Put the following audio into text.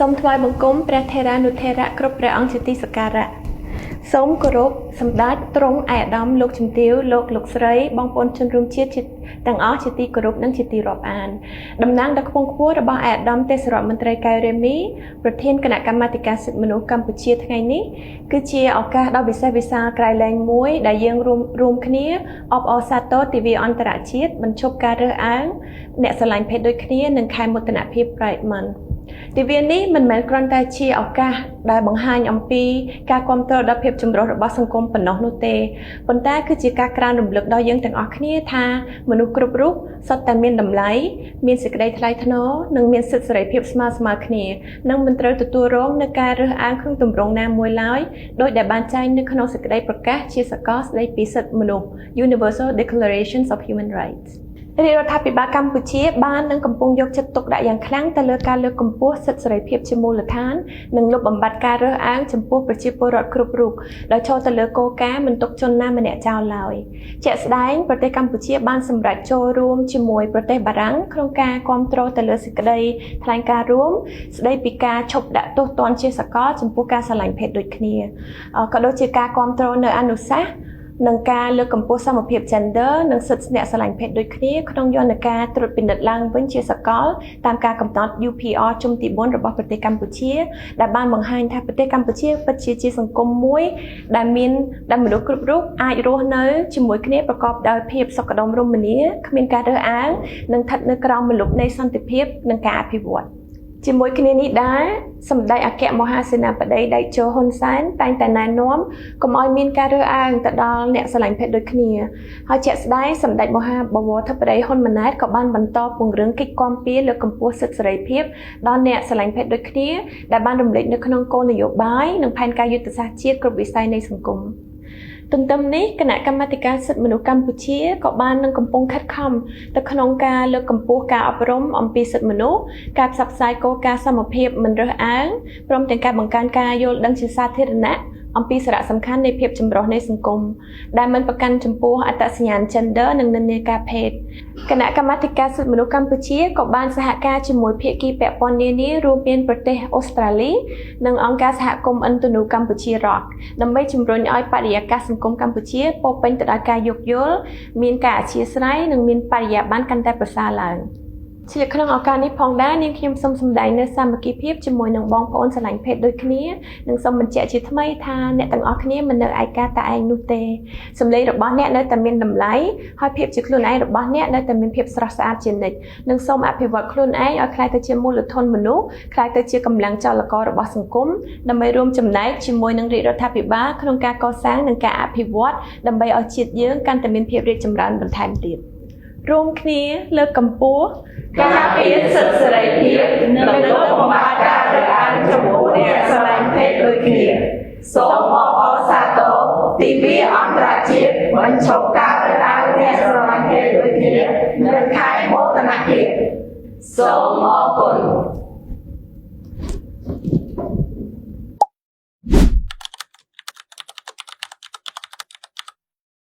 សូមថ្វាយបង្គំព្រះថេរានុថេរៈគ្រប់ព្រះអង្គជាទីសក្ការៈសូមគោរពសម្ដេចទ្រង់ឯកឧត្តមលោកជំទាវលោកស្រីបងប្អូនជនរួមជាតិទាំងអស់ជាទីគោរពនិងជាទីរាប់អានតំណាងដ៏ខ្ពង់ខ្ពស់របស់ឯកឧត្តមទេសរដ្ឋមន្ត្រីកែវរេមីប្រធានគណៈកម្មាធិការសិទ្ធិមនុស្សកម្ពុជាថ្ងៃនេះគឺជាឱកាសដ៏វិសេសវិសាលក្រៃលែងមួយដែលយើងរួមគ្នាអបអរសាទរទិវាអន្តរជាតិបញ្ឈប់ការរើសអើងអ្នកស្រឡាញ់ភេទដូចគ្នានិងខែមោទនភាព Pride Month ទិវានេះមិនមែនគ្រាន់តែជាឱកាសដែលបង្ហាញអំពីការគាំទ្រដល់ភាពចម្រុះរបស់សង្គមប៉ុណ្ណោះនោះទេប៉ុន្តែគឺជាការក្រើនរំលឹកដល់យើងទាំងអស់គ្នាថាមនុស្សគ្រប់រូបសុទ្ធតែមានតម្លៃមានសេចក្តីថ្លៃថ្នូរនិងមានសិទ្ធិសេរីភាពស្មើៗគ្នានិងមិនត្រូវទទួលរងនឹងការរើសអើងក្នុងទម្រង់ណាមួយឡើយដោយដែលបានចែងនៅក្នុងសេចក្តីប្រកាសជាសកលស្តីពីសិទ្ធិមនុស្ស Universal Declaration of Human Rightsរាជរដ្ឋាភិបាលកម្ពុជាបាននិងកំពុងយកចិត្តទុកដាក់យ៉ាងខ្លាំងទៅលើការលើកកម្ពស់សិទ្ធិសេរីភាពជាមូលដ្ឋាននិងលុបបំបាត់ការរើសអើងចំពោះប្រជាពលរដ្ឋគ្រប់រូបដោយឈរទៅលើគោលការណ៍មិនទុកជនណាម្នាក់ចោលឡើយជាក់ស្ដែងប្រទេសកម្ពុជាបានសម្រេចចូលរួមជាមួយប្រទេសបារាំងក្នុងការគាំទ្រទៅលើសេចក្តីថ្លែងការណ៍រួមស្តីពីការឈប់ដាក់ទោសទណ្ឌជាសកលចំពោះការស្រឡាញ់ភេទដូចគ្នាក៏ដូចជាការគាំទ្រនៅអនុសាសន៍និងការលើកកម្ពស់សមភាព gender និងសិទ្ធិអ្នកស្រឡាញ់ភេទដូចគ្នាក្នុងយន្តការត្រួតពិនិត្យឡើងវិញជាសកលតាមការកំណត់ UPR ជុំទី4របស់ប្រទេសកម្ពុជាដែលបានបង្ហាញថាប្រទេសកម្ពុជាពិតជាសង្គមមួយដែលមនុស្សគ្រប់រូបអាចរស់នៅជាមួយគ្នាប្រកបដោយភាពសុខដុមរមនាគ្មានការរើសអើងនិងស្ថិតនៅក្រោមម្លប់នៃសន្តិភាពនិងការអភិវឌ្ឍជាមួយគ្នានេះដែរសម្ដេចអគ្គមហាសេនាបតីតេជោហ៊ុនសែនតែងតែណែនាំកុំឲ្យមានការរើសអើងទៅដល់អ្នកស្រឡាញ់ភេទដូចគ្នាហើយជាក់ស្ដែងសម្ដេចមហាបវរធិបតីហ៊ុនម៉ាណែតក៏បានបន្តពង្រឹងកិច្ចគាំពារលើកកម្ពស់សិទ្ធិសេរីភាពដល់អ្នកស្រឡាញ់ភេទដូចគ្នាដែលបានរំលេចនៅក្នុងគោលនយោបាយនិងផែនការយុទ្ធសាស្ត្រជាតិគ្រប់វិស័យនៃសង្គមទន្ទឹមនេះគណៈកម្មាធិការសិទ្ធិមនុស្សកម្ពុជាក៏បាននឹងកំពុងខិតខំទៅក្នុងការលើកកម្ពស់ការអប់រំអំពីសិទ្ធិមនុស្សការផ្សព្វផ្សាយគោលការណ៍សមភាពមិនរើសអើងព្រមទាំងការបង្កើនការយល់ដឹងជាសាធារណៈអំពីសារៈសំខាន់នៃភាពចម្រុះនៃសង្គមដែលមិនប្រកាន់ចំពោះអត្តសញ្ញាណ gender និងនិន្នាការភេទគណៈកម្មាធិការសិទ្ធិមនុស្សកម្ពុជាក៏បានសហការជាមួយភាគីពាក់ព័ន្ធនានារួមមានប្រទេសអូស្ត្រាលីនិងអង្គការសហគមន៍ឥណ្ឌូនូកម្ពុជា ROC ដើម្បីជំរុញឲ្យបរិយាកាសសង្គមកម្ពុជាពោរពេញទៅដោយការយោគយល់មានការអធ្យាស្រ័យនិងមានបរិយាបន្នកាន់តែប្រសើរឡើងជាក្នុងឱកាសនេះផងដែរនាងខ្ញុំសូមសម្ដែងនូវសាមគ្គីភាពជាមួយនឹងបងប្អូនស្រឡាញ់ភេទដូចគ្នានិងសូមបញ្ជាក់ជាថ្មីថាអ្នកទាំងអស់គ្នាមិននៅឯកាតែឯងនោះទេសម្លេងរបស់អ្នកនៅតែមានតម្លៃហើយភាពជាខ្លួនឯងរបស់អ្នកនៅតែមានភាពស្រស់ស្អាតជានិច្ចនិងសូមអភិវឌ្ឍខ្លួនឯងឲ្យក្លាយទៅជាមូលធនមនុស្សក្លាយទៅជាកម្លាំងចលកររបស់សង្គមដើម្បីរួមចំណែកជាមួយនឹងរាជរដ្ឋាភិបាលក្នុងការកសាងនិងការអភិវឌ្ឍដើម្បីឲ្យជាតិយើងកាន់តែមានភាពរីកចម្រើនបន្ថែមទៀតរួមគ្នាលើកកម្ពស់ការពារសិទ្ធិសេរីភាពនិងលុបបំបាត់ការរើសអើងចំពោះអ្នកស្រឡាញ់ភេទដូចគ្នាសូមអបអរសាទរទិវាអន្តរជាតិបញ្ឈប់ការរើសអើងអ្នកស្រឡាញ់ភេទដូចគ្នានៅខែមោទនភាពសូមអរគុណ